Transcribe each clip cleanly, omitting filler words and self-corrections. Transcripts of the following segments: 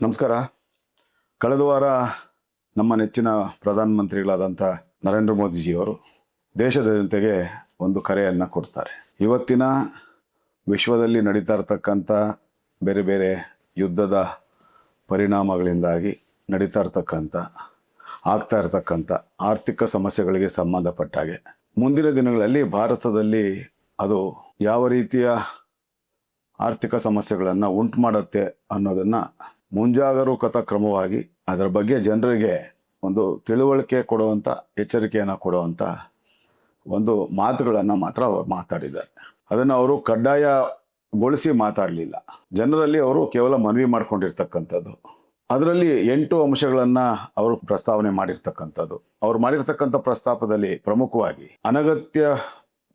ನಮಸ್ಕಾರ. ಕಳೆದ ವಾರ ನಮ್ಮ ನೆಚ್ಚಿನ ಪ್ರಧಾನಮಂತ್ರಿಗಳಾದಂಥ ನರೇಂದ್ರ ಮೋದಿಜಿಯವರು ದೇಶದ ಜನತೆಗೆ ಒಂದು ಕರೆಯನ್ನು ಕೊಡ್ತಾರೆ. ಇವತ್ತಿನ ವಿಶ್ವದಲ್ಲಿ ನಡೀತಾ ಇರತಕ್ಕಂಥ ಬೇರೆ ಬೇರೆ ಯುದ್ಧದ ಪರಿಣಾಮಗಳಿಂದಾಗಿ ನಡೀತಾ ಆಗ್ತಾ ಇರತಕ್ಕಂಥ ಆರ್ಥಿಕ ಸಮಸ್ಯೆಗಳಿಗೆ ಸಂಬಂಧಪಟ್ಟ ಹಾಗೆ ಮುಂದಿನ ದಿನಗಳಲ್ಲಿ ಭಾರತದಲ್ಲಿ ಅದು ಯಾವ ರೀತಿಯ ಆರ್ಥಿಕ ಸಮಸ್ಯೆಗಳನ್ನು ಉಂಟು ಮಾಡುತ್ತೆ ಅನ್ನೋದನ್ನು ಮುಂಜಾಗರೂಕತಾ ಕ್ರಮವಾಗಿ ಅದರ ಬಗ್ಗೆ ಜನರಿಗೆ ಒಂದು ತಿಳುವಳಿಕೆ ಕೊಡುವಂಥ, ಎಚ್ಚರಿಕೆಯನ್ನು ಕೊಡುವಂಥ ಒಂದು ಮಾತುಗಳನ್ನು ಮಾತ್ರ ಅವರು ಮಾತಾಡಿದ್ದಾರೆ. ಅದನ್ನು ಅವರು ಕಡ್ಡಾಯಗೊಳಿಸಿ ಮಾತಾಡಲಿಲ್ಲ. ಜನರಲ್ಲಿ ಅವರು ಕೇವಲ ಮನವಿ ಮಾಡ್ಕೊಂಡಿರ್ತಕ್ಕಂಥದ್ದು. ಅದರಲ್ಲಿ 8 ಅಂಶಗಳನ್ನು ಅವರು ಪ್ರಸ್ತಾವನೆ ಮಾಡಿರ್ತಕ್ಕಂಥದ್ದು. ಅವ್ರು ಮಾಡಿರ್ತಕ್ಕಂಥ ಪ್ರಸ್ತಾಪದಲ್ಲಿ ಪ್ರಮುಖವಾಗಿ ಅನಗತ್ಯ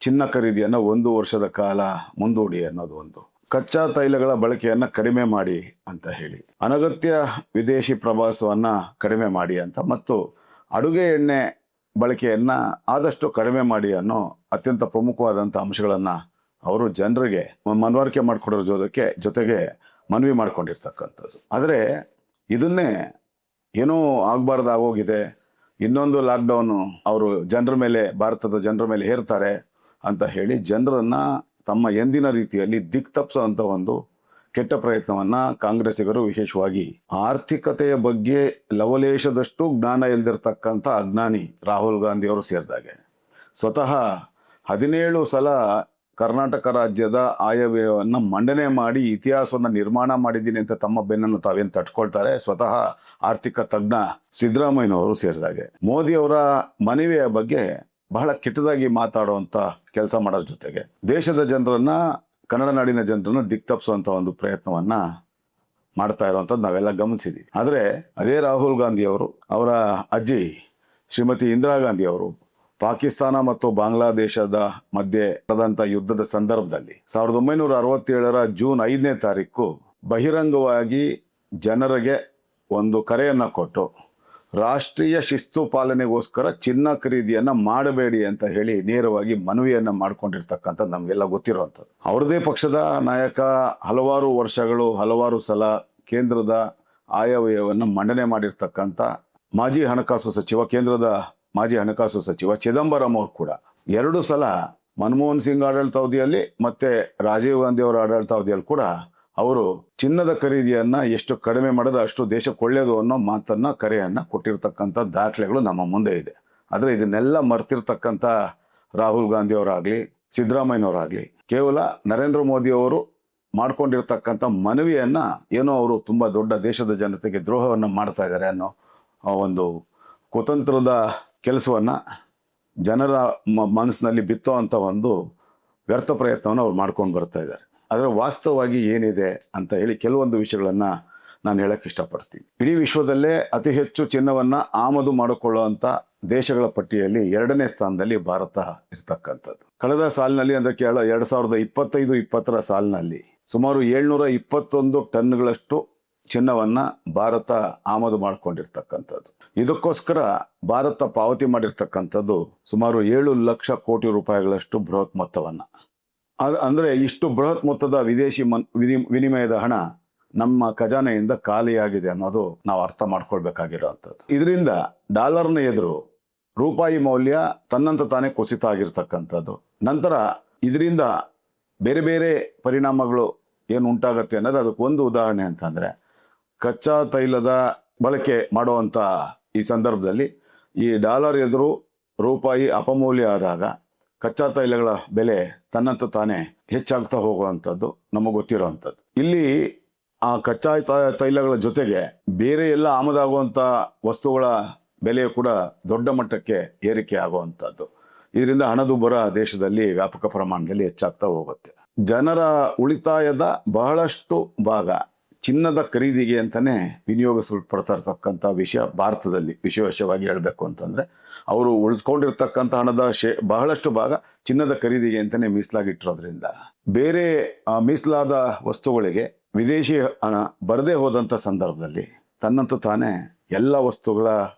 ಚಿನ್ನ ಖರೀದಿಯನ್ನು 1 ವರ್ಷದ ಕಾಲ ಮುಂದೂಡಿ ಅನ್ನೋದು ಒಂದು, ಕಚ್ಚಾ ತೈಲಗಳ ಬಳಕೆಯನ್ನು ಕಡಿಮೆ ಮಾಡಿ ಅಂತ ಹೇಳಿ, ಅನಗತ್ಯ ವಿದೇಶಿ ಪ್ರವಾಸವನ್ನು ಕಡಿಮೆ ಮಾಡಿ ಅಂತ, ಮತ್ತು ಅಡುಗೆ ಎಣ್ಣೆ ಬಳಕೆಯನ್ನು ಆದಷ್ಟು ಕಡಿಮೆ ಮಾಡಿ ಅನ್ನೋ ಅತ್ಯಂತ ಪ್ರಮುಖವಾದಂಥ ಅಂಶಗಳನ್ನು ಅವರು ಜನರಿಗೆ ಮನವರಿಕೆ ಮಾಡಿಕೊಡೋದ್ರ ಜೊತೆಗೆ ಮನವಿ ಮಾಡ್ಕೊಂಡಿರ್ತಕ್ಕಂಥದ್ದು. ಆದರೆ ಇದನ್ನೇ ಏನೋ ಆಗಬಾರ್ದಾಗೋಗಿದೆ, ಇನ್ನೊಂದು ಲಾಕ್ಡೌನು ಅವರು ಭಾರತದ ಜನರ ಮೇಲೆ ಹೇರ್ತಾರೆ ಅಂತ ಹೇಳಿ ಜನರನ್ನು ತಮ್ಮ ಎಂದಿನ ರೀತಿಯಲ್ಲಿ ದಿಕ್ತಪ್ಪಿಸುವಂಥ ಒಂದು ಕೆಟ್ಟ ಪ್ರಯತ್ನವನ್ನು ಕಾಂಗ್ರೆಸ್ಸಿಗರು, ವಿಶೇಷವಾಗಿ ಆರ್ಥಿಕತೆಯ ಬಗ್ಗೆ ಲವಲೇಶದಷ್ಟು ಜ್ಞಾನ ಇಲ್ದಿರ್ತಕ್ಕಂಥ ಅಜ್ಞಾನಿ ರಾಹುಲ್ ಗಾಂಧಿ ಅವರು ಸೇರಿದಾಗೆ, ಸ್ವತಃ 17 ಸಲ ಕರ್ನಾಟಕ ರಾಜ್ಯದ ಆಯವ್ಯಯವನ್ನು ಮಂಡನೆ ಮಾಡಿ ಇತಿಹಾಸವನ್ನು ನಿರ್ಮಾಣ ಮಾಡಿದ್ದೀನಿ ಅಂತ ತಮ್ಮ ಬೆನ್ನನ್ನು ತಾವೇನು ತಟ್ಕೊಳ್ತಾರೆ ಸ್ವತಃ ಆರ್ಥಿಕ ತಜ್ಞ ಸಿದ್ದರಾಮಯ್ಯನವರು ಸೇರಿದಾಗೆ, ಮೋದಿಯವರ ಮನವಿಯ ಬಗ್ಗೆ ಬಹಳ ಕೆಟ್ಟದಾಗಿ ಮಾತಾಡುವಂಥ ಕೆಲಸ ಮಾಡೋದ್ರ ಜೊತೆಗೆ ದೇಶದ ಜನರನ್ನ, ಕನ್ನಡ ನಾಡಿನ ಜನರನ್ನ ದಿಕ್ತಪ್ಪಿಸುವಂಥ ಒಂದು ಪ್ರಯತ್ನವನ್ನ ಮಾಡ್ತಾ ಇರುವಂಥದ್ದು ನಾವೆಲ್ಲ ಗಮನಿಸಿದ್ದೀವಿ. ಆದರೆ ಅದೇ ರಾಹುಲ್ ಗಾಂಧಿ ಅವರು, ಅವರ ಅಜ್ಜಿ ಶ್ರೀಮತಿ ಇಂದಿರಾ ಗಾಂಧಿ ಅವರು ಪಾಕಿಸ್ತಾನ ಮತ್ತು ಬಾಂಗ್ಲಾದೇಶದ ಮಧ್ಯೆ ನಡೆದಂಥ ಯುದ್ಧದ ಸಂದರ್ಭದಲ್ಲಿ 1967ರ ಜೂನ್ 5ನೇ ತಾರೀಕು ಬಹಿರಂಗವಾಗಿ ಜನರಿಗೆ ಒಂದು ಕರೆಯನ್ನು ಕೊಟ್ಟು ರಾಷ್ಟ್ರೀಯ ಶಿಸ್ತು ಪಾಲನೆಗೋಸ್ಕರ ಚಿನ್ನ ಖರೀದಿಯನ್ನು ಮಾಡಬೇಡಿ ಅಂತ ಹೇಳಿ ನೇರವಾಗಿ ಮನವಿಯನ್ನು ಮಾಡ್ಕೊಂಡಿರ್ತಕ್ಕಂಥದ್ದು ನಮಗೆಲ್ಲ ಗೊತ್ತಿರುವಂಥದ್ದು. ಅವ್ರದೇ ಪಕ್ಷದ ನಾಯಕ ಹಲವಾರು ವರ್ಷಗಳು, ಹಲವಾರು ಸಲ ಕೇಂದ್ರದ ಆಯವ್ಯಯವನ್ನು ಮಂಡನೆ ಮಾಡಿರ್ತಕ್ಕಂಥ ಕೇಂದ್ರದ ಮಾಜಿ ಹಣಕಾಸು ಸಚಿವ ಚಿದಂಬರಂ ಅವರು ಕೂಡ 2 ಸಲ ಮನಮೋಹನ್ ಸಿಂಗ್ ಆಡಳಿತಾವಧಿಯಲ್ಲಿ ಮತ್ತೆ ರಾಜೀವ್ ಗಾಂಧಿ ಅವರ ಆಡಳಿತಾವಧಿಯಲ್ಲಿ ಕೂಡ ಅವರು ಚಿನ್ನದ ಖರೀದಿಯನ್ನ ಎಷ್ಟು ಕಡಿಮೆ ಮಾಡಿದ್ರೆ ಅಷ್ಟು ದೇಶಕ್ಕೆ ಒಳ್ಳೆಯದು ಅನ್ನೋ ಮಾತನ್ನ, ಕರೆಯನ್ನ ಕೊಟ್ಟಿರ್ತಕ್ಕಂಥ ದಾಖಲೆಗಳು ನಮ್ಮ ಮುಂದೆ ಇದೆ. ಆದರೆ ಇದನ್ನೆಲ್ಲ ಮರ್ತಿರ್ತಕ್ಕಂಥ ರಾಹುಲ್ ಗಾಂಧಿ ಅವರಾಗ್ಲಿ, ಸಿದ್ದರಾಮಯ್ಯನವರಾಗ್ಲಿ, ಕೇವಲ ನರೇಂದ್ರ ಮೋದಿ ಅವರು ಮಾಡ್ಕೊಂಡಿರ್ತಕ್ಕಂಥ ಮನವಿಯನ್ನ ಏನೋ ಅವರು ತುಂಬಾ ದೊಡ್ಡ ದೇಶದ ಜನತೆಗೆ ದ್ರೋಹವನ್ನು ಮಾಡ್ತಾ ಇದ್ದಾರೆ ಅನ್ನೋ ಒಂದು ಕುತಂತ್ರದ ಕೆಲಸವನ್ನ ಜನರ ಮನಸ್ಸಿನಲ್ಲಿ ಬಿತ್ತೋ ಅಂತ ಒಂದು ವ್ಯರ್ಥ ಪ್ರಯತ್ನವನ್ನು ಅವ್ರು ಮಾಡ್ಕೊಂಡು ಬರ್ತಾ ಇದ್ದಾರೆ. ಆದರೆ ವಾಸ್ತವವಾಗಿ ಏನಿದೆ ಅಂತ ಹೇಳಿ ಕೆಲವೊಂದು ವಿಷಯಗಳನ್ನು ನಾನು ಹೇಳಕ್ಕೆ ಇಷ್ಟಪಡ್ತೀನಿ. ಇಡೀ ವಿಶ್ವದಲ್ಲೇ ಅತಿ ಹೆಚ್ಚು ಚಿನ್ನವನ್ನು ಆಮದು ಮಾಡಿಕೊಳ್ಳುವಂಥ ದೇಶಗಳ ಪಟ್ಟಿಯಲ್ಲಿ 2ನೇ ಸ್ಥಾನದಲ್ಲಿ ಭಾರತ ಇರ್ತಕ್ಕಂಥದ್ದು. ಕಳೆದ ಸಾಲಿನಲ್ಲಿ ಅಂದರೆ 2025-20 ಸಾಲಿನಲ್ಲಿ ಸುಮಾರು 721 ಟನ್ಗಳಷ್ಟು ಚಿನ್ನವನ್ನು ಭಾರತ ಆಮದು ಮಾಡಿಕೊಂಡಿರ್ತಕ್ಕಂಥದ್ದು. ಇದಕ್ಕೋಸ್ಕರ ಭಾರತ ಪಾವತಿ ಮಾಡಿರ್ತಕ್ಕಂಥದ್ದು ಸುಮಾರು 7 ಲಕ್ಷ ಕೋಟಿ ರೂಪಾಯಿಗಳಷ್ಟು ಬೃಹತ್ ಮೊತ್ತವನ್ನು. ಅಂದರೆ ಇಷ್ಟು ಬೃಹತ್ ಮೊತ್ತದ ವಿದೇಶಿ ವಿನಿಮಯದ ಹಣ ನಮ್ಮ ಖಜಾನೆಯಿಂದ ಖಾಲಿಯಾಗಿದೆ ಅನ್ನೋದು ನಾವು ಅರ್ಥ ಮಾಡ್ಕೊಳ್ಬೇಕಾಗಿರೋವಂಥದ್ದು. ಇದರಿಂದ ಡಾಲರ್ನ ಎದುರು ರೂಪಾಯಿ ಮೌಲ್ಯ ತನ್ನಂತ ತಾನೇ ಕುಸಿತ ಆಗಿರ್ತಕ್ಕಂಥದ್ದು. ನಂತರ ಇದರಿಂದ ಬೇರೆ ಬೇರೆ ಪರಿಣಾಮಗಳು ಏನು ಉಂಟಾಗತ್ತೆ ಅನ್ನೋದು ಅದಕ್ಕೆ ಒಂದು ಉದಾಹರಣೆ ಅಂತಂದರೆ, ಕಚ್ಚಾ ತೈಲದ ಬಳಕೆ ಮಾಡುವಂಥ ಈ ಸಂದರ್ಭದಲ್ಲಿ ಈ ಡಾಲರ್ ಎದುರು ರೂಪಾಯಿ ಅಪಮೌಲ್ಯ ಆದಾಗ ಕಚ್ಚಾ ತೈಲಗಳ ಬೆಲೆ ತನ್ನಂತ ತಾನೇ ಹೆಚ್ಚಾಗ್ತಾ ಹೋಗುವಂಥದ್ದು ನಮಗೆ ಗೊತ್ತಿರೋವಂಥದ್ದು. ಇಲ್ಲಿ ಆ ಕಚ್ಚಾ ತೈಲಗಳ ಜೊತೆಗೆ ಬೇರೆ ಎಲ್ಲ ಆಮದಾಗುವಂಥ ವಸ್ತುಗಳ ಬೆಲೆಯು ಕೂಡ ದೊಡ್ಡ ಮಟ್ಟಕ್ಕೆ ಏರಿಕೆ ಆಗುವಂಥದ್ದು. ಇದರಿಂದ ಹಣದುಬ್ಬರ ದೇಶದಲ್ಲಿ ವ್ಯಾಪಕ ಪ್ರಮಾಣದಲ್ಲಿ ಹೆಚ್ಚಾಗ್ತಾ ಹೋಗುತ್ತೆ. ಜನರ ಉಳಿತಾಯದ ಬಹಳಷ್ಟು ಭಾಗ ಚಿನ್ನದ ಖರೀದಿಗೆ ಅಂತಾನೆ ವಿನಿಯೋಗಿಸಲ್ಪಡ್ತಾ ಇರ್ತಕ್ಕಂಥ ವಿಷಯ ಭಾರತದಲ್ಲಿ ವಿಶೇಷವಾಗಿ ಹೇಳಬೇಕು ಅಂತಂದರೆ, ಅವರು ಉಳಿಸ್ಕೊಂಡಿರ್ತಕ್ಕಂಥ ಹಣದ ಬಹಳಷ್ಟು ಭಾಗ ಚಿನ್ನದ ಖರೀದಿಗೆ ಅಂತಾನೆ ಮೀಸಲಾಗಿಟ್ಟಿರೋದ್ರಿಂದ ಬೇರೆ ಮೀಸಲಾದ ವಸ್ತುಗಳಿಗೆ ವಿದೇಶಿ ಹಣ ಬರದೇ ಹೋದಂಥ ಸಂದರ್ಭದಲ್ಲಿ ತನ್ನಂತ ತಾನೇ ಎಲ್ಲ ವಸ್ತುಗಳ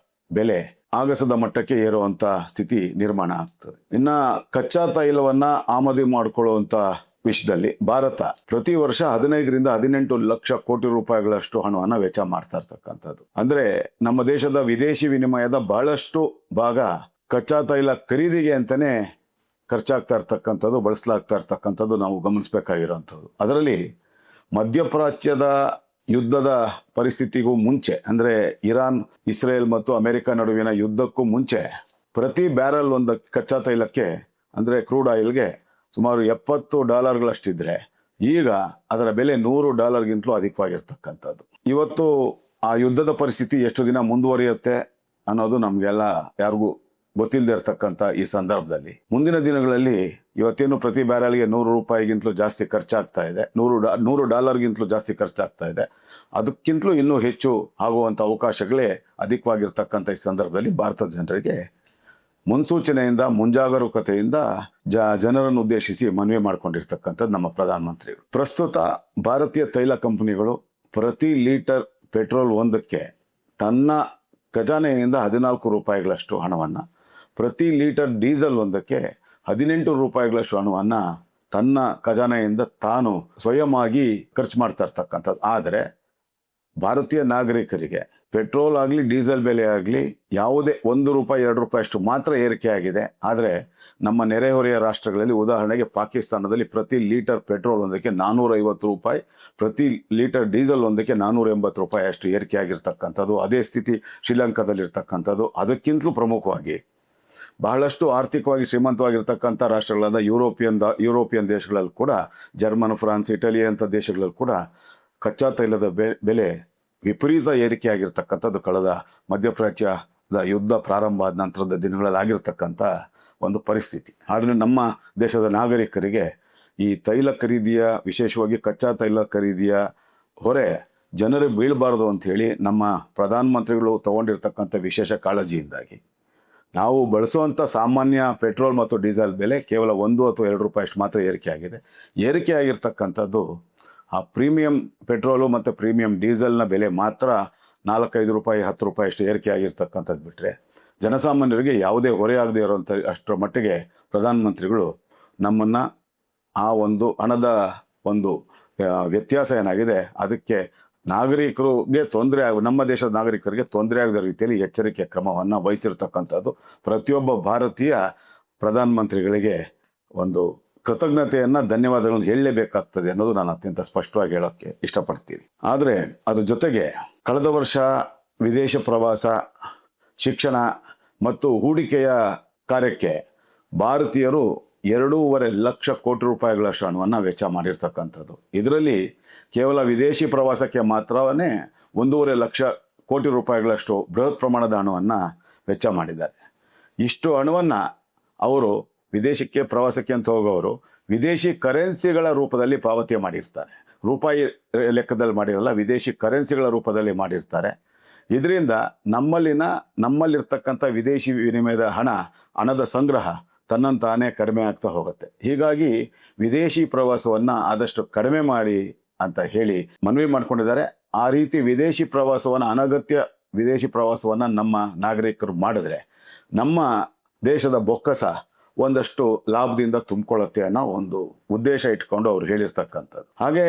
ಬೆಲೆ ಆಗಸದ ಮಟ್ಟಕ್ಕೆ ಏರುವಂಥ ಸ್ಥಿತಿ ನಿರ್ಮಾಣ ಆಗ್ತದೆ. ಇನ್ನು ಕಚ್ಚಾ ತೈಲವನ್ನು ಆಮದು ಮಾಡಿಕೊಳ್ಳುವಂಥ ವಿಷಯದಲ್ಲಿ ಭಾರತ ಪ್ರತಿ ವರ್ಷ 15 ರಿಂದ 18 ಲಕ್ಷ ಕೋಟಿ ರೂಪಾಯಿಗಳಷ್ಟು ಹಣವನ್ನು ವೆಚ್ಚ ಮಾಡ್ತಾ ಇರ್ತಕ್ಕಂಥದ್ದು. ಅಂದ್ರೆ ನಮ್ಮ ದೇಶದ ವಿದೇಶಿ ವಿನಿಮಯದ ಬಹಳಷ್ಟು ಭಾಗ ಕಚ್ಚಾ ತೈಲ ಖರೀದಿಗೆ ಅಂತಾನೆ ಖರ್ಚಾಗ್ತಾ ಇರ್ತಕ್ಕಂಥದ್ದು, ಬಳಸಲಾಗ್ತಾ ಇರ್ತಕ್ಕಂಥದ್ದು ನಾವು ಗಮನಿಸಬೇಕಾಗಿರೋಂಥದ್ದು. ಅದರಲ್ಲಿ ಮಧ್ಯಪ್ರಾಚ್ಯದ ಯುದ್ಧದ ಪರಿಸ್ಥಿತಿಗೂ ಮುಂಚೆ, ಅಂದ್ರೆ ಇರಾನ್ ಇಸ್ರೇಲ್ ಮತ್ತು ಅಮೆರಿಕ ನಡುವಿನ ಯುದ್ಧಕ್ಕೂ ಮುಂಚೆ ಪ್ರತಿ ಬ್ಯಾರಲ್ ಒಂದು ಕಚ್ಚಾ ತೈಲಕ್ಕೆ ಅಂದ್ರೆ ಕ್ರೂಡ್ ಆಯಿಲ್ಗೆ ಸುಮಾರು $70 ಈಗ ಅದರ ಬೆಲೆ $100 ಅಧಿಕವಾಗಿರ್ತಕ್ಕಂಥದ್ದು. ಇವತ್ತು ಆ ಯುದ್ಧದ ಪರಿಸ್ಥಿತಿ ಎಷ್ಟು ದಿನ ಮುಂದುವರಿಯುತ್ತೆ ಅನ್ನೋದು ನಮಗೆಲ್ಲ ಯಾರಿಗೂ ಗೊತ್ತಿಲ್ಲದೆ ಇರ್ತಕ್ಕಂಥ ಈ ಸಂದರ್ಭದಲ್ಲಿ ಮುಂದಿನ ದಿನಗಳಲ್ಲಿ ಇವತ್ತೇನು ಪ್ರತಿ ಬ್ಯಾರಲ್ಗೆ $100 ಜಾಸ್ತಿ ಖರ್ಚಾಗ್ತಾ ಇದೆ, $100 ಜಾಸ್ತಿ ಖರ್ಚಾಗ್ತಾ ಇದೆ, ಅದಕ್ಕಿಂತಲೂ ಇನ್ನೂ ಹೆಚ್ಚು ಆಗುವಂಥ ಅವಕಾಶಗಳೇ ಅಧಿಕವಾಗಿರ್ತಕ್ಕಂಥ ಈ ಸಂದರ್ಭದಲ್ಲಿ ಭಾರತದ ಜನರಿಗೆ ಮುನ್ಸೂಚನೆಯಿಂದ ಮುಂಜಾಗರೂಕತೆಯಿಂದ ಜನರನ್ನು ಉದ್ದೇಶಿಸಿ ಮನವಿ ಮಾಡ್ಕೊಂಡಿರ್ತಕ್ಕಂಥದ್ದು ನಮ್ಮ ಪ್ರಧಾನಮಂತ್ರಿಗಳು. ಪ್ರಸ್ತುತ ಭಾರತೀಯ ತೈಲ ಕಂಪನಿಗಳು ಪ್ರತಿ ಲೀಟರ್ ಪೆಟ್ರೋಲ್ ಒಂದಕ್ಕೆ ತನ್ನ ಖಜಾನೆಯಿಂದ $14 ಹಣವನ್ನು, ಪ್ರತಿ ಲೀಟರ್ ಡೀಸೆಲ್ ಒಂದಕ್ಕೆ $18 ಹಣವನ್ನು ತನ್ನ ಖಜಾನೆಯಿಂದ ತಾನು ಸ್ವಯಂವಾಗಿ ಖರ್ಚು ಮಾಡ್ತಾ ಇರ್ತಕ್ಕಂಥದ್ದು. ಆದರೆ ಭಾರತೀಯ ನಾಗರಿಕರಿಗೆ ಪೆಟ್ರೋಲ್ ಆಗಲಿ ಡೀಸೆಲ್ ಬೆಲೆ ಆಗಲಿ ಯಾವುದೇ $1 ಅಷ್ಟು ಮಾತ್ರ ಏರಿಕೆ ಆಗಿದೆ. ಆದರೆ ನಮ್ಮ ನೆರೆಹೊರೆಯ ರಾಷ್ಟ್ರಗಳಲ್ಲಿ ಉದಾಹರಣೆಗೆ ಪಾಕಿಸ್ತಾನದಲ್ಲಿ ಪ್ರತಿ ಲೀಟರ್ ಪೆಟ್ರೋಲ್ ಒಂದಕ್ಕೆ $450, ಪ್ರತಿ ಲೀಟರ್ ಡೀಸೆಲ್ ಒಂದಕ್ಕೆ $480 ಅಷ್ಟು ಏರಿಕೆ ಆಗಿರ್ತಕ್ಕಂಥದ್ದು. ಅದೇ ಸ್ಥಿತಿ ಶ್ರೀಲಂಕಾದಲ್ಲಿರ್ತಕ್ಕಂಥದ್ದು. ಅದಕ್ಕಿಂತಲೂ ಪ್ರಮುಖವಾಗಿ ಬಹಳಷ್ಟು ಆರ್ಥಿಕವಾಗಿ ಶ್ರೀಮಂತವಾಗಿರ್ತಕ್ಕಂಥ ರಾಷ್ಟ್ರಗಳಾದ ಯುರೋಪಿಯನ್ ದೇಶಗಳಲ್ಲಿ ಕೂಡ, ಜರ್ಮನ್, ಫ್ರಾನ್ಸ್, ಇಟಲಿ ಅಂತ ದೇಶಗಳಲ್ಲಿ ಕೂಡ ಕಚ್ಚಾ ತೈಲದ ಬೆಲೆ ವಿಪರೀತ ಏರಿಕೆ ಆಗಿರ್ತಕ್ಕಂಥದ್ದು ಕಳೆದ ಮಧ್ಯಪ್ರಾಚ್ಯದ ಯುದ್ಧ ಪ್ರಾರಂಭ ಆದ ನಂತರದ ದಿನಗಳಲ್ಲಿ ಆಗಿರ್ತಕ್ಕಂಥ ಒಂದು ಪರಿಸ್ಥಿತಿ. ಆದರೆ ನಮ್ಮ ದೇಶದ ನಾಗರಿಕರಿಗೆ ಈ ತೈಲ ಖರೀದಿಯ, ವಿಶೇಷವಾಗಿ ಕಚ್ಚಾ ತೈಲ ಖರೀದಿಯ ಹೊರೆ ಜನರಿಗೆ ಬೀಳಬಾರ್ದು ಅಂಥೇಳಿ ನಮ್ಮ ಪ್ರಧಾನಮಂತ್ರಿಗಳು ತಗೊಂಡಿರ್ತಕ್ಕಂಥ ವಿಶೇಷ ಕಾಳಜಿಯಿಂದಾಗಿ ನಾವು ಬಳಸುವಂಥ ಸಾಮಾನ್ಯ ಪೆಟ್ರೋಲ್ ಮತ್ತು ಡೀಸೆಲ್ ಬೆಲೆ ಕೇವಲ $1 ಅಥವಾ $2 ಅಷ್ಟು ಮಾತ್ರ ಏರಿಕೆ ಆಗಿದೆ. ಏರಿಕೆ ಆಗಿರ್ತಕ್ಕಂಥದ್ದು ಆ ಪ್ರೀಮಿಯಂ ಪೆಟ್ರೋಲು ಮತ್ತು ಪ್ರೀಮಿಯಂ ಡೀಸೆಲ್ನ ಬೆಲೆ ಮಾತ್ರ $4-5, $10 ಅಷ್ಟು ಏರಿಕೆ ಆಗಿರ್ತಕ್ಕಂಥದ್ದು ಬಿಟ್ಟರೆ ಜನಸಾಮಾನ್ಯರಿಗೆ ಯಾವುದೇ ಹೊರೆ ಆಗದೆ ಇರೋಂಥ ಅಷ್ಟರ ಮಟ್ಟಿಗೆ ಪ್ರಧಾನಮಂತ್ರಿಗಳು ನಮ್ಮನ್ನು ಆ ಒಂದು ಹಣದ ಒಂದು ವ್ಯತ್ಯಾಸ ಏನಾಗಿದೆ ಅದಕ್ಕೆ ನಾಗರಿಕರಿಗೆ ನಮ್ಮ ದೇಶದ ನಾಗರಿಕರಿಗೆ ತೊಂದರೆ ಆಗದ ರೀತಿಯಲ್ಲಿ ಎಚ್ಚರಿಕೆ ಕ್ರಮವನ್ನು ವಹಿಸಿರ್ತಕ್ಕಂಥದ್ದು ಪ್ರತಿಯೊಬ್ಬ ಭಾರತೀಯ ಪ್ರಧಾನಮಂತ್ರಿಗಳಿಗೆ ಒಂದು ಕೃತಜ್ಞತೆಯನ್ನು, ಧನ್ಯವಾದಗಳನ್ನು ಹೇಳಲೇಬೇಕಾಗ್ತದೆ ಅನ್ನೋದು ನಾನು ಅತ್ಯಂತ ಸ್ಪಷ್ಟವಾಗಿ ಹೇಳೋಕ್ಕೆ ಇಷ್ಟಪಡ್ತೀನಿ. ಆದರೆ ಅದ್ರ ಜೊತೆಗೆ ಕಳೆದ ವರ್ಷ ವಿದೇಶ ಪ್ರವಾಸ, ಶಿಕ್ಷಣ ಮತ್ತು ಹೂಡಿಕೆಯ ಕಾರ್ಯಕ್ಕೆ ಭಾರತೀಯರು $2.5 ಲಕ್ಷ ಕೋಟಿ ಹಣವನ್ನು ವೆಚ್ಚ ಮಾಡಿರ್ತಕ್ಕಂಥದ್ದು. ಇದರಲ್ಲಿ ಕೇವಲ ವಿದೇಶಿ ಪ್ರವಾಸಕ್ಕೆ ಮಾತ್ರವೇ $1.5 ಲಕ್ಷ ಕೋಟಿ ಬೃಹತ್ ಪ್ರಮಾಣದ ಹಣವನ್ನು ವೆಚ್ಚ ಮಾಡಿದ್ದಾರೆ. ಇಷ್ಟು ಹಣವನ್ನು ಅವರು ವಿದೇಶಕ್ಕೆ ಪ್ರವಾಸಕ್ಕೆ ಅಂತ ಹೋಗೋರು ವಿದೇಶಿ ಕರೆನ್ಸಿಗಳ ರೂಪದಲ್ಲಿ ಪಾವತಿ ಮಾಡಿರ್ತಾರೆ. ರೂಪಾಯಿ ಲೆಕ್ಕದಲ್ಲಿ ಮಾಡಿರಲ್ಲ, ವಿದೇಶಿ ಕರೆನ್ಸಿಗಳ ರೂಪದಲ್ಲಿ ಮಾಡಿರ್ತಾರೆ. ಇದರಿಂದ ನಮ್ಮಲ್ಲಿರ್ತಕ್ಕಂಥ ವಿದೇಶಿ ವಿನಿಮಯದ ಹಣದ ಸಂಗ್ರಹ ತನ್ನಂತಾನೇ ಕಡಿಮೆ ಆಗ್ತಾ ಹೋಗುತ್ತೆ. ಹೀಗಾಗಿ ವಿದೇಶಿ ಪ್ರವಾಸವನ್ನು ಆದಷ್ಟು ಕಡಿಮೆ ಮಾಡಿ ಅಂತ ಹೇಳಿ ಮನವಿ ಮಾಡ್ಕೊಂಡಿದ್ದಾರೆ. ಆ ರೀತಿ ವಿದೇಶಿ ಪ್ರವಾಸವನ್ನು, ಅನಗತ್ಯ ವಿದೇಶಿ ಪ್ರವಾಸವನ್ನು ನಮ್ಮ ನಾಗರಿಕರು ಮಾಡಿದ್ರೆ ನಮ್ಮ ದೇಶದ ಬೊಕ್ಕಸ ಒಂದಷ್ಟು ಲಾಭದಿಂದ ತುಂಬಿಕೊಳ್ಳುತ್ತೆ ಅನ್ನೋ ಒಂದು ಉದ್ದೇಶ ಇಟ್ಕೊಂಡು ಅವ್ರು ಹೇಳಿರ್ತಕ್ಕಂಥದ್ದು. ಹಾಗೆ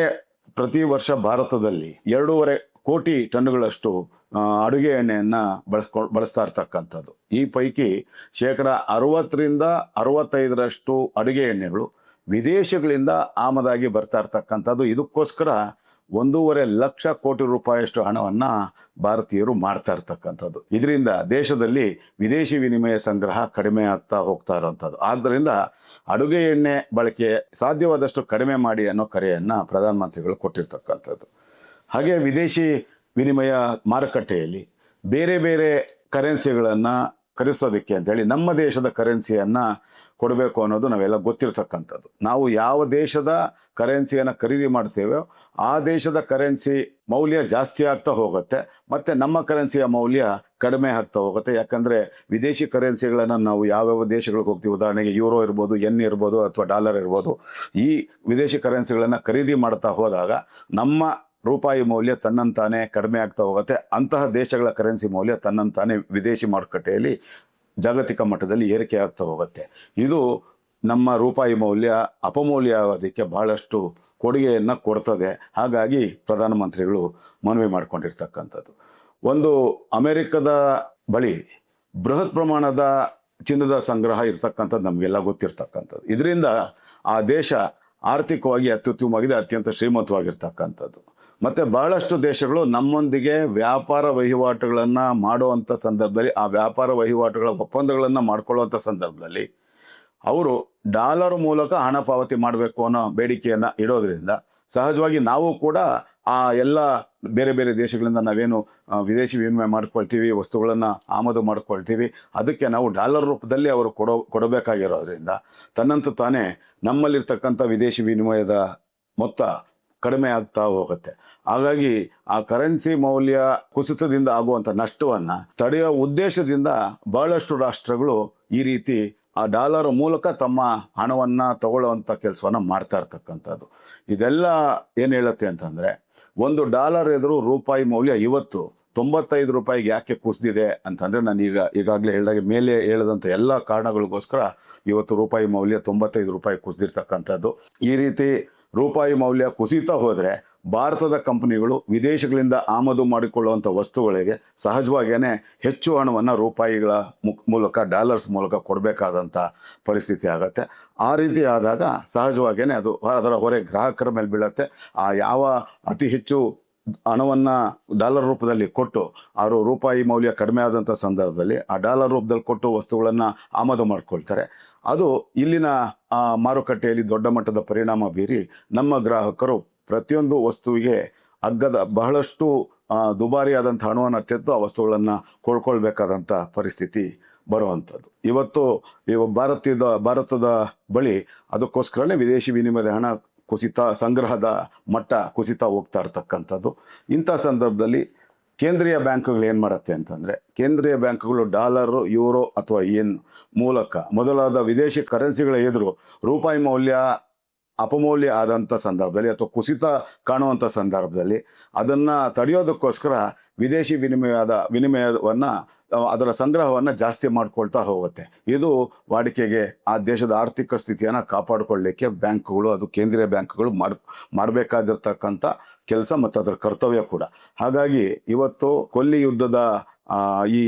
ಪ್ರತಿ ವರ್ಷ ಭಾರತದಲ್ಲಿ 2.5 ಕೋಟಿ ಟನ್ಗಳಷ್ಟು ಅಡುಗೆ ಎಣ್ಣೆಯನ್ನು ಬಳಸ್ತಾ ಇರ್ತಕ್ಕಂಥದ್ದು. ಈ ಪೈಕಿ 60-65% ಅಡುಗೆ ಎಣ್ಣೆಗಳು ವಿದೇಶಗಳಿಂದ ಆಮದಾಗಿ ಬರ್ತಾ ಇರ್ತಕ್ಕಂಥದ್ದು. ಇದಕ್ಕೋಸ್ಕರ $1.5 ಲಕ್ಷ ಕೋಟಿ ಅಷ್ಟು ಹಣವನ್ನು ಭಾರತೀಯರು ಮಾಡ್ತಾ ಇರ್ತಕ್ಕಂಥದ್ದು. ಇದರಿಂದ ದೇಶದಲ್ಲಿ ವಿದೇಶಿ ವಿನಿಮಯ ಸಂಗ್ರಹ ಕಡಿಮೆ ಆಗ್ತಾ ಹೋಗ್ತಾ ಇರೋವಂಥದ್ದು. ಆದ್ದರಿಂದ ಅಡುಗೆ ಎಣ್ಣೆ ಬಳಕೆ ಸಾಧ್ಯವಾದಷ್ಟು ಕಡಿಮೆ ಮಾಡಿ ಅನ್ನೋ ಕರೆಯನ್ನು ಪ್ರಧಾನಮಂತ್ರಿಗಳು ಕೊಟ್ಟಿರ್ತಕ್ಕಂಥದ್ದು. ಹಾಗೆ ವಿದೇಶಿ ವಿನಿಮಯ ಮಾರುಕಟ್ಟೆಯಲ್ಲಿ ಬೇರೆ ಬೇರೆ ಕರೆನ್ಸಿಗಳನ್ನು ಖರೀದಿಸೋದಕ್ಕೆ ಅಂತೇಳಿ ನಮ್ಮ ದೇಶದ ಕರೆನ್ಸಿಯನ್ನು ಕೊಡಬೇಕು ಅನ್ನೋದು ನಾವೆಲ್ಲ ಗೊತ್ತಿರ್ತಕ್ಕಂಥದ್ದು. ನಾವು ಯಾವ ದೇಶದ ಕರೆನ್ಸಿಯನ್ನು ಖರೀದಿ ಮಾಡ್ತೇವೋ ಆ ದೇಶದ ಕರೆನ್ಸಿ ಮೌಲ್ಯ ಜಾಸ್ತಿ ಆಗ್ತಾ ಹೋಗುತ್ತೆ, ಮತ್ತು ನಮ್ಮ ಕರೆನ್ಸಿಯ ಮೌಲ್ಯ ಕಡಿಮೆ ಆಗ್ತಾ ಹೋಗುತ್ತೆ. ಯಾಕಂದರೆ ವಿದೇಶಿ ಕರೆನ್ಸಿಗಳನ್ನು ನಾವು ಯಾವ್ಯಾವ ದೇಶಗಳಿಗೆ ಹೋಗ್ತೀವಿ, ಉದಾಹರಣೆಗೆ ಯೂರೋ ಇರ್ಬೋದು, ಎನ್ ಇರ್ಬೋದು, ಅಥವಾ ಡಾಲರ್ ಇರ್ಬೋದು, ಈ ವಿದೇಶಿ ಕರೆನ್ಸಿಗಳನ್ನು ಖರೀದಿ ಮಾಡ್ತಾ ಹೋದಾಗ ನಮ್ಮ ರೂಪಾಯಿ ಮೌಲ್ಯ ತನ್ನಂತಾನೆ ಕಡಿಮೆ ಆಗ್ತಾ ಹೋಗುತ್ತೆ. ಅಂತಹ ದೇಶಗಳ ಕರೆನ್ಸಿ ಮೌಲ್ಯ ತನ್ನಂತಾನೆ ವಿದೇಶಿ ಮಾರುಕಟ್ಟೆಯಲ್ಲಿ ಜಾಗತಿಕ ಮಟ್ಟದಲ್ಲಿ ಏರಿಕೆ ಆಗ್ತಾ ಹೋಗುತ್ತೆ. ಇದು ನಮ್ಮ ರೂಪಾಯಿ ಮೌಲ್ಯ ಅಪಮೌಲ್ಯವಾದಕ್ಕೆ ಬಹಳಷ್ಟು ಕೊಡುಗೆಯನ್ನು ಕೊಡ್ತದೆ. ಹಾಗಾಗಿ ಪ್ರಧಾನಮಂತ್ರಿಗಳು ಮನವಿ ಮಾಡಿಕೊಂಡಿರ್ತಕ್ಕಂಥದ್ದು. ಒಂದು ಅಮೆರಿಕದ ಬಳಿ ಬೃಹತ್ ಪ್ರಮಾಣದ ಚಿನ್ನದ ಸಂಗ್ರಹ ಇರ್ತಕ್ಕಂಥದ್ದು ನಮಗೆಲ್ಲ ಗೊತ್ತಿರ್ತಕ್ಕಂಥದ್ದು. ಇದರಿಂದ ಆ ದೇಶ ಆರ್ಥಿಕವಾಗಿ ಅತ್ಯುತ್ತಮವಾಗಿದೆ, ಅತ್ಯಂತ ಶ್ರೀಮಂತವಾಗಿರ್ತಕ್ಕಂಥದ್ದು. ಮತ್ತು ಬಹಳಷ್ಟು ದೇಶಗಳು ನಮ್ಮೊಂದಿಗೆ ವ್ಯಾಪಾರ ವಹಿವಾಟುಗಳನ್ನು ಮಾಡುವಂಥ ಸಂದರ್ಭದಲ್ಲಿ, ಆ ವ್ಯಾಪಾರ ವಹಿವಾಟುಗಳ ಒಪ್ಪಂದಗಳನ್ನು ಮಾಡ್ಕೊಳ್ಳುವಂಥ ಸಂದರ್ಭದಲ್ಲಿ ಅವರು ಡಾಲರ್ ಮೂಲಕ ಹಣ ಪಾವತಿ ಮಾಡಬೇಕು ಅನ್ನೋ ಬೇಡಿಕೆಯನ್ನು ಇಡೋದ್ರಿಂದ ಸಹಜವಾಗಿ ನಾವು ಕೂಡ ಆ ಎಲ್ಲ ಬೇರೆ ಬೇರೆ ದೇಶಗಳಿಂದ ನಾವೇನು ವಿದೇಶಿ ವಿನಿಮಯ ಮಾಡ್ಕೊಳ್ತೀವಿ, ವಸ್ತುಗಳನ್ನು ಆಮದು ಮಾಡ್ಕೊಳ್ತೀವಿ, ಅದಕ್ಕೆ ನಾವು ಡಾಲರ್ ರೂಪದಲ್ಲಿ ಅವರು ಕೊಡಬೇಕಾಗಿರೋದ್ರಿಂದ ತನ್ನಂತೂ ತಾನೇ ನಮ್ಮಲ್ಲಿರ್ತಕ್ಕಂಥ ವಿದೇಶಿ ವಿನಿಮಯದ ಮೊತ್ತ ಕಡಿಮೆ ಆಗ್ತಾ ಹೋಗುತ್ತೆ. ಹಾಗಾಗಿ ಆ ಕರೆನ್ಸಿ ಮೌಲ್ಯ ಕುಸಿತದಿಂದ ಆಗುವಂಥ ನಷ್ಟವನ್ನು ತಡೆಯೋ ಉದ್ದೇಶದಿಂದ ಬಹಳಷ್ಟು ರಾಷ್ಟ್ರಗಳು ಈ ರೀತಿ ಆ ಡಾಲರ್ ಮೂಲಕ ತಮ್ಮ ಹಣವನ್ನು ತಗೊಳ್ಳುವಂಥ ಕೆಲಸವನ್ನು ಮಾಡ್ತಾ ಇರ್ತಕ್ಕಂಥದ್ದು. ಇದೆಲ್ಲ ಏನು ಹೇಳುತ್ತೆ ಅಂತಂದರೆ, ಒಂದು ಡಾಲರ್ ಎದುರು ರೂಪಾಯಿ ಮೌಲ್ಯ ಇವತ್ತು 95 ರೂಪಾಯಿಗೆ ಯಾಕೆ ಕುಸಿದಿದೆ ಅಂತಂದರೆ, ನಾನು ಈಗಾಗಲೇ ಹೇಳಿದಾಗೆ ಮೇಲೆ ಹೇಳಿದಂಥ ಎಲ್ಲ ಕಾರಣಗಳಿಗೋಸ್ಕರ ಇವತ್ತು ರೂಪಾಯಿ ಮೌಲ್ಯ 95 ರೂಪಾಯಿ ಕುಸಿದಿರ್ತಕ್ಕಂಥದ್ದು. ಈ ರೀತಿ ರೂಪಾಯಿ ಮೌಲ್ಯ ಕುಸಿತಾ ಹೋದರೆ ಭಾರತದ ಕಂಪನಿಗಳು ವಿದೇಶಗಳಿಂದ ಆಮದು ಮಾಡಿಕೊಳ್ಳುವಂಥ ವಸ್ತುಗಳಿಗೆ ಸಹಜವಾಗಿಯೇ ಹೆಚ್ಚು ಹಣವನ್ನು ರೂಪಾಯಿಗಳ ಮೂಲಕ, ಡಾಲರ್ಸ್ ಮೂಲಕ ಕೊಡಬೇಕಾದಂಥ ಪರಿಸ್ಥಿತಿ ಆಗುತ್ತೆ. ಆ ರೀತಿ ಆದಾಗ ಸಹಜವಾಗಿಯೇ ಅದರ ಹೊರೆ ಗ್ರಾಹಕರ ಮೇಲೆ ಬೀಳುತ್ತೆ. ಆ ಯಾವ ಅತಿ ಹೆಚ್ಚು ಹಣವನ್ನು ಡಾಲರ್ ರೂಪದಲ್ಲಿ ಕೊಟ್ಟು ಅವರು ರೂಪಾಯಿ ಮೌಲ್ಯ ಕಡಿಮೆ ಆದಂಥ ಸಂದರ್ಭದಲ್ಲಿ ಆ ಡಾಲರ್ ರೂಪದಲ್ಲಿ ಕೊಟ್ಟು ವಸ್ತುಗಳನ್ನು ಆಮದು ಮಾಡ್ಕೊಳ್ತಾರೆ. ಅದು ಇಲ್ಲಿನ ಮಾರುಕಟ್ಟೆಯಲ್ಲಿ ದೊಡ್ಡ ಮಟ್ಟದ ಪರಿಣಾಮ ಬೀರಿ ನಮ್ಮ ಗ್ರಾಹಕರು ಪ್ರತಿಯೊಂದು ವಸ್ತುವಿಗೆ ಬಹಳಷ್ಟು ದುಬಾರಿಯಾದಂಥ ಹಣವನ್ನು ತೆತ್ತು ಆ ವಸ್ತುಗಳನ್ನು ಕೊಂಡ್ಕೊಳ್ಬೇಕಾದಂಥ ಪರಿಸ್ಥಿತಿ ಬರುವಂಥದ್ದು. ಇವತ್ತು ಭಾರತದ ಬಳಿ ಅದಕ್ಕೋಸ್ಕರನೇ ವಿದೇಶಿ ವಿನಿಮಯದ ಹಣ ಸಂಗ್ರಹದ ಮಟ್ಟ ಕುಸಿತಾ ಹೋಗ್ತಾ ಇರ್ತಕ್ಕಂಥದ್ದು. ಇಂಥ ಸಂದರ್ಭದಲ್ಲಿ ಕೇಂದ್ರೀಯ ಬ್ಯಾಂಕ್ಗಳು ಏನು ಮಾಡುತ್ತೆ ಅಂತಂದರೆ, ಕೇಂದ್ರೀಯ ಬ್ಯಾಂಕ್ಗಳು ಡಾಲರು, ಯೂರೋ ಅಥವಾ ಯೆನ್ ಮೂಲಕ ಮೊದಲಾದ ವಿದೇಶಿ ಕರೆನ್ಸಿಗಳ ಎದುರು ರೂಪಾಯಿ ಮೌಲ್ಯ ಅಪಮೌಲ್ಯ ಆದಂಥ ಸಂದರ್ಭದಲ್ಲಿ ಅಥವಾ ಕುಸಿತ ಕಾಣುವಂಥ ಸಂದರ್ಭದಲ್ಲಿ ಅದನ್ನು ತಡೆಯೋದಕ್ಕೋಸ್ಕರ ವಿದೇಶಿ ವಿನಿಮಯವನ್ನು ಅದರ ಸಂಗ್ರಹವನ್ನು ಜಾಸ್ತಿ ಮಾಡ್ಕೊಳ್ತಾ ಹೋಗುತ್ತೆ. ಇದು ವಾಡಿಕೆಗೆ ಆ ದೇಶದ ಆರ್ಥಿಕ ಸ್ಥಿತಿಯನ್ನು ಕಾಪಾಡಿಕೊಳ್ಳಲಿಕ್ಕೆ ಬ್ಯಾಂಕ್ಗಳು, ಅದು ಕೇಂದ್ರೀಯ ಬ್ಯಾಂಕ್ಗಳು ಮಾಡಬೇಕಾದಿರ್ತಕ್ಕಂಥ ಕೆಲಸ ಮತ್ತು ಅದರ ಕರ್ತವ್ಯ ಕೂಡ. ಹಾಗಾಗಿ ಇವತ್ತು ಕೊಲ್ಲಿ ಯುದ್ಧದ ಈ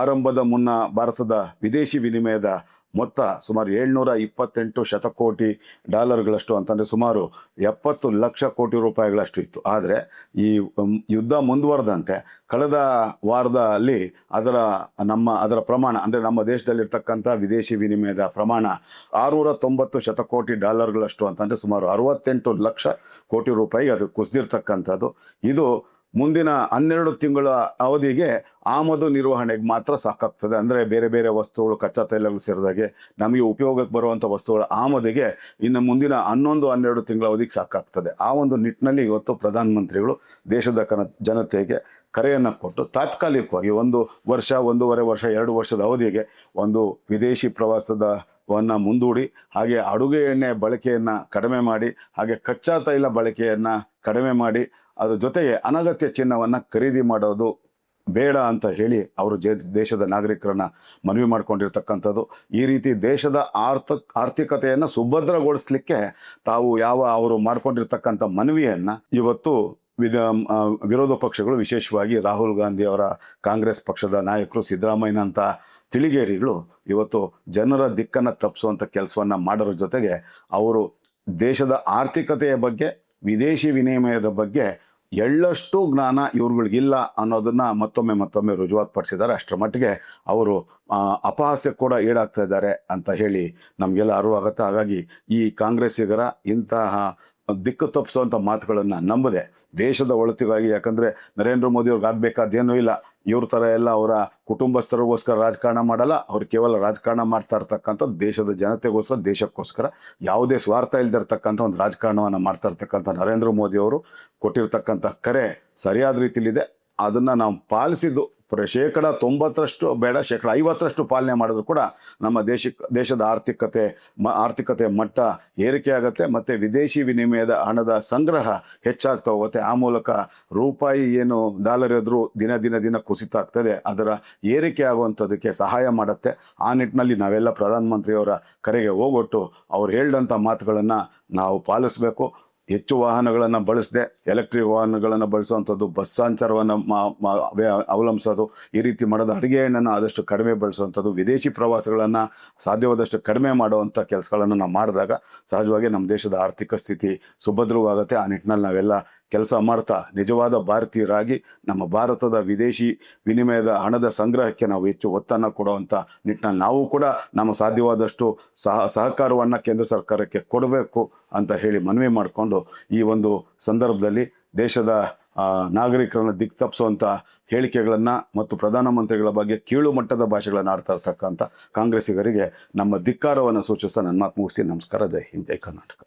ಆರಂಭದ ಮುನ್ನ ಭಾರತದ ವಿದೇಶಿ ವಿನಿಮಯದ ಮೊತ್ತ ಸುಮಾರು 728 ಶತಕೋಟಿ ಡಾಲರ್ಗಳಷ್ಟು ಅಂತಂದರೆ ಸುಮಾರು 70 ಲಕ್ಷ ಕೋಟಿ ರೂಪಾಯಿಗಳಷ್ಟು ಇತ್ತು. ಆದರೆ ಈ ಯುದ್ಧ ಮುಂದುವರೆದಂತೆ ಕಳೆದ ವಾರದಲ್ಲಿ ಅದರ ಪ್ರಮಾಣ ಅಂದರೆ ನಮ್ಮ ದೇಶದಲ್ಲಿರ್ತಕ್ಕಂಥ ವಿದೇಶಿ ವಿನಿಮಯದ ಪ್ರಮಾಣ 690 ಶತಕೋಟಿ ಡಾಲರ್ಗಳಷ್ಟು ಅಂತಂದರೆ ಸುಮಾರು 68 ಲಕ್ಷ ಕೋಟಿ ರೂಪಾಯಿಗೆ ಅದು ಕುಸಿದಿರ್ತಕ್ಕಂಥದ್ದು. ಇದು ಮುಂದಿನ 12 ತಿಂಗಳ ಅವಧಿಗೆ ಆಮದು ನಿರ್ವಹಣೆಗೆ ಮಾತ್ರ ಸಾಕಾಗ್ತದೆ. ಅಂದರೆ ಬೇರೆ ಬೇರೆ ವಸ್ತುಗಳು, ಕಚ್ಚಾ ತೈಲಗಳು ಸೇರಿದಾಗೆ ನಮಗೆ ಉಪಯೋಗಕ್ಕೆ ಬರುವಂಥ ವಸ್ತುಗಳ ಆಮದಿಗೆ ಇನ್ನು ಮುಂದಿನ 11-12 ತಿಂಗಳ ಅವಧಿಗೆ ಸಾಕಾಗ್ತದೆ. ಆ ಒಂದು ನಿಟ್ಟಿನಲ್ಲಿ ಇವತ್ತು ಪ್ರಧಾನಮಂತ್ರಿಗಳು ದೇಶದ ಜನತೆಗೆ ಕರೆಯನ್ನು ಕೊಟ್ಟು ತಾತ್ಕಾಲಿಕವಾಗಿ 1 ವರ್ಷ, 1.5 ವರ್ಷ, 2 ವರ್ಷದ ಅವಧಿಗೆ ಒಂದು ವಿದೇಶಿ ಪ್ರವಾಸವನ್ನು ಮುಂದೂಡಿ, ಹಾಗೆ ಅಡುಗೆ ಎಣ್ಣೆ ಬಳಕೆಯನ್ನು ಕಡಿಮೆ ಮಾಡಿ, ಹಾಗೆ ಕಚ್ಚಾ ತೈಲ ಬಳಕೆಯನ್ನು ಕಡಿಮೆ ಮಾಡಿ, ಅದ್ರ ಜೊತೆಗೆ ಅನಗತ್ಯ ಚಿನ್ನವನ್ನು ಖರೀದಿ ಮಾಡೋದು ಬೇಡ ಅಂತ ಹೇಳಿ ಅವರು ದೇಶದ ನಾಗರಿಕರನ್ನ ಮನವಿ ಮಾಡ್ಕೊಂಡಿರ್ತಕ್ಕಂಥದ್ದು. ಈ ರೀತಿ ದೇಶದ ಆರ್ಥಿಕತೆಯನ್ನು ಸುಭದ್ರಗೊಳಿಸ್ಲಿಕ್ಕೆ ಅವರು ಮಾಡ್ಕೊಂಡಿರ್ತಕ್ಕಂಥ ಮನವಿಯನ್ನು ಇವತ್ತು ವಿರೋಧ ಪಕ್ಷಗಳು, ವಿಶೇಷವಾಗಿ ರಾಹುಲ್ ಗಾಂಧಿ ಅವರ ಕಾಂಗ್ರೆಸ್ ಪಕ್ಷದ ನಾಯಕರು, ಸಿದ್ದರಾಮಯ್ಯನಂಥ ತಿಳಿಗೇಡಿಗಳು ಇವತ್ತು ಜನರ ದಿಕ್ಕನ್ನು ತಪ್ಪಿಸುವಂಥ ಕೆಲಸವನ್ನು ಮಾಡೋದ್ರ ಜೊತೆಗೆ ಅವರು ದೇಶದ ಆರ್ಥಿಕತೆಯ ಬಗ್ಗೆ, ವಿದೇಶಿ ವಿನಿಮಯದ ಬಗ್ಗೆ ಎಳ್ಳಷ್ಟು ಜ್ಞಾನ ಇವ್ರುಗಳಿಗಿಲ್ಲ ಅನ್ನೋದನ್ನು ಮತ್ತೊಮ್ಮೆ ರುಜುವಾತುಪಡಿಸಿದ್ದಾರೆ. ಅಷ್ಟರ ಮಟ್ಟಿಗೆ ಅವರು ಅಪಹಾಸ್ಯ ಕೂಡ ಈಡಾಗ್ತಾ ಇದ್ದಾರೆ ಅಂತ ಹೇಳಿ ನಮಗೆಲ್ಲ ಅರಿವಾಗುತ್ತೆ. ಹಾಗಾಗಿ ಈ ಕಾಂಗ್ರೆಸ್ಸಿಗರ ಇಂತಹ ದಿಕ್ಕು ತಪ್ಪಿಸುವಂಥ ಮಾತುಗಳನ್ನು ನಂಬದೆ ದೇಶದ ಒಳಿತಿಗಾಗಿ, ಯಾಕಂದರೆ ನರೇಂದ್ರ ಮೋದಿ ಅವ್ರಿಗೆ ಆಗಬೇಕಾದೇನೂ ಇಲ್ಲ, ಇವ್ರ ಥರ ಎಲ್ಲ ಅವರ ಕುಟುಂಬಸ್ಥರಿಗೋಸ್ಕರ ರಾಜಕಾರಣ ಮಾಡಲ್ಲ, ಅವ್ರು ಕೇವಲ ರಾಜಕಾರಣ ಮಾಡ್ತಾ ಇರ್ತಕ್ಕಂಥ ದೇಶದ ಜನತೆಗೋಸ್ಕರ, ದೇಶಕ್ಕೋಸ್ಕರ ಯಾವುದೇ ಸ್ವಾರ್ಥ ಇಲ್ದಿರ್ತಕ್ಕಂಥ ಒಂದು ರಾಜಕಾರಣವನ್ನು ಮಾಡ್ತಾ ಇರ್ತಕ್ಕಂಥ ನರೇಂದ್ರ ಮೋದಿ ಅವರು ಕೊಟ್ಟಿರ್ತಕ್ಕಂಥ ಕರೆ ಸರಿಯಾದ ರೀತಿಯಲ್ಲಿದೆ. ಅದನ್ನು ನಾವು ಶೇಕಡ 90ರಷ್ಟು ಬೇಡ, ಶೇಕಡ 50ರಷ್ಟು ಪಾಲನೆ ಮಾಡಿದ್ರು ಕೂಡ ನಮ್ಮ ದೇಶದ ಆರ್ಥಿಕತೆ ಮಟ್ಟ ಏರಿಕೆ ಆಗುತ್ತೆ, ಮತ್ತು ವಿದೇಶಿ ವಿನಿಮಯದ ಹಣದ ಸಂಗ್ರಹ ಹೆಚ್ಚಾಗ್ತಾ ಹೋಗುತ್ತೆ. ಆ ಮೂಲಕ ರೂಪಾಯಿ ಏನು ಡಾಲರ್ ಎದುರು ದಿನ ಕುಸಿತ ಆಗ್ತದೆ, ಅದರ ಏರಿಕೆ ಆಗುವಂಥದ್ದಕ್ಕೆ ಸಹಾಯ ಮಾಡುತ್ತೆ. ಆ ನಿಟ್ಟಿನಲ್ಲಿ ನಾವೆಲ್ಲ ಪ್ರಧಾನಮಂತ್ರಿಯವರ ಕರೆಗೆ ಹೋಗೊಟ್ಟು ಅವ್ರು ಹೇಳಿದಂಥ ಮಾತುಗಳನ್ನು ನಾವು ಪಾಲಿಸಬೇಕು. ಹೆಚ್ಚು ವಾಹನಗಳನ್ನು ಬಳಸದೆ ಎಲೆಕ್ಟ್ರಿಕ್ ವಾಹನಗಳನ್ನು ಬಳಸುವಂಥದ್ದು, ಬಸ್ ಸಂಚಾರವನ್ನು ಅವಲಂಬಿಸೋದು, ಈ ರೀತಿ ಮಾಡೋದು, ಅಡುಗೆ ಎಣ್ಣೆಯನ್ನು ಆದಷ್ಟು ಕಡಿಮೆ ಬಳಸುವಂಥದ್ದು, ವಿದೇಶಿ ಪ್ರವಾಸಗಳನ್ನು ಸಾಧ್ಯವಾದಷ್ಟು ಕಡಿಮೆ ಮಾಡುವಂಥ ಕೆಲಸಗಳನ್ನು ನಾವು ಮಾಡಿದಾಗ ಸಹಜವಾಗಿ ನಮ್ಮ ದೇಶದ ಆರ್ಥಿಕ ಸ್ಥಿತಿ ಸುಭದ್ರವಾಗುತ್ತೆ. ಆ ನಿಟ್ಟಿನಲ್ಲಿ ನಾವೆಲ್ಲ ಕೆಲಸ ಮಾಡ್ತಾ ನಿಜವಾದ ಭಾರತೀಯರಾಗಿ ನಮ್ಮ ಭಾರತದ ವಿದೇಶಿ ವಿನಿಮಯದ ಹಣದ ಸಂಗ್ರಹಕ್ಕೆ ನಾವು ಹೆಚ್ಚು ಒತ್ತನ್ನು ಕೊಡುವಂಥ ನಿಟ್ಟಿನಲ್ಲಿ ನಾವು ಕೂಡ ನಮ್ಮ ಸಾಧ್ಯವಾದಷ್ಟು ಸಹಕಾರವನ್ನು ಕೇಂದ್ರ ಸರ್ಕಾರಕ್ಕೆ ಕೊಡಬೇಕು ಅಂತ ಹೇಳಿ ಮನವಿ ಮಾಡಿಕೊಂಡು, ಈ ಒಂದು ಸಂದರ್ಭದಲ್ಲಿ ದೇಶದ ನಾಗರಿಕರನ್ನು ದಿಕ್ತಪ್ಪಿಸುವಂಥ ಹೇಳಿಕೆಗಳನ್ನು ಮತ್ತು ಪ್ರಧಾನಮಂತ್ರಿಗಳ ಬಗ್ಗೆ ಕೀಳು ಮಟ್ಟದ ಭಾಷೆಗಳನ್ನು ಆಡ್ತಾ ಇರ್ತಕ್ಕಂಥ ಕಾಂಗ್ರೆಸ್ಸಿಗರಿಗೆ ನಮ್ಮ ಧಿಕ್ಕಾರವನ್ನು ಸೂಚಿಸ್ತಾ ನನ್ನ ಮಾತು ಮುಗಿಸಿ ನಮಸ್ಕಾರ. ಜೈ ಹಿಂದ್, ಜೈ ಕರ್ನಾಟಕ.